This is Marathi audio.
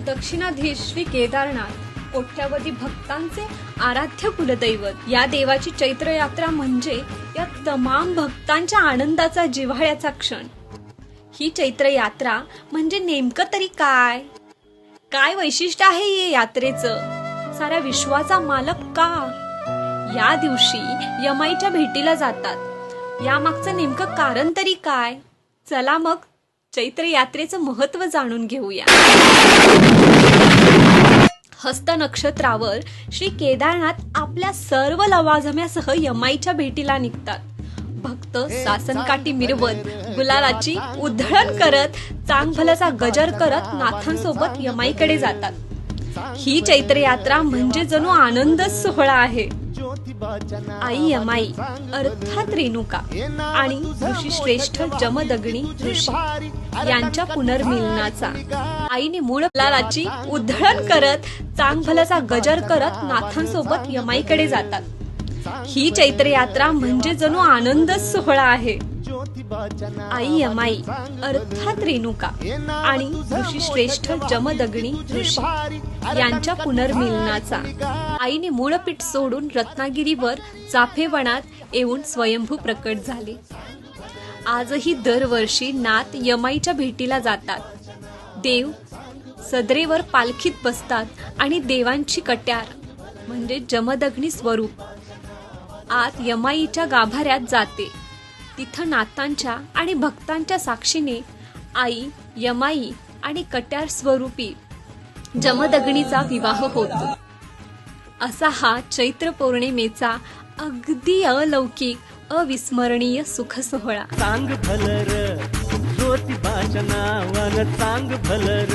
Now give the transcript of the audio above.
दक्षिणाधीश श्री केदारनाथ कोट्यावधी भक्तांचे आराध्य कुलदैवत। या देवाची चैत्र यात्रा म्हणजे या तमाम भक्तांच्या आनंदाचा जिव्हाळ्याचा क्षण। ही चैत्र यात्रा म्हणजे नेमकं तरी काय काय वैशिष्ट्य आहे या यात्रेचं? साऱ्या विश्वाचा मालक का या दिवशी यमाईच्या भेटीला जातात? या मागचं नेमकं कारण तरी काय? चला मग चैत्र यात्रेचं महत्त्व जाणून घेऊया। हस्त नक्षत्रावर श्री केदारनाथ आपल्या सर्व लवाजम्यासह यमाईच्या भेटीला निघतात। भक्त सासनकाठी मिरवत गुलालाची उधळण करत चांगभल्याचा गजर करत नाथांसोबत यमाईकडे जातात। ही चैत्र यात्रा म्हणजे जणू आनंदच सोहळा आहे। आई यमाई अर्थात रेणुका आणि ऋषी श्रेष्ठ जमदग्नी ऋषी यांच्या पुनर्मिलनाचा आईने मूळ गुलालाची उधळण करत चांगभल्याचा गजर करत नाथांसोबत यमाईकडे जातात। ही चैत्र यात्रा म्हणजे जणू आनंदच सोहळा आहे। आई यमाई अर्थात रेणुका आणि ऋषी श्रेष्ठ जमदग्नी ऋषी यांच्या पुनर्मिलनाचा आईने मूळपीठ सोडून रत्नागिरीवर चाफेवनात येऊन स्वयंभू प्रकट झाले। आजही दरवर्षी नाथ यमाईच्या भेटीला जातात। देव सदरेवर पालखीत बसतात आणि देवांची कट्यार म्हणजे जमदग्नी स्वरूप आत यमाईच्या गाभाऱ्यात जाते। तिथं नाथांच्या आणि भक्तांच्या साक्षीने आई यमाई आणि कट्यार स्वरूपी जमदग्नीचा विवाह होतो। असा हा चैत्र पौर्णिमेचा अगदी अलौकिक अविस्मरणीय सुख सोहळा। चांग भलर ज्योतिबाच्या नावानं चांग भलर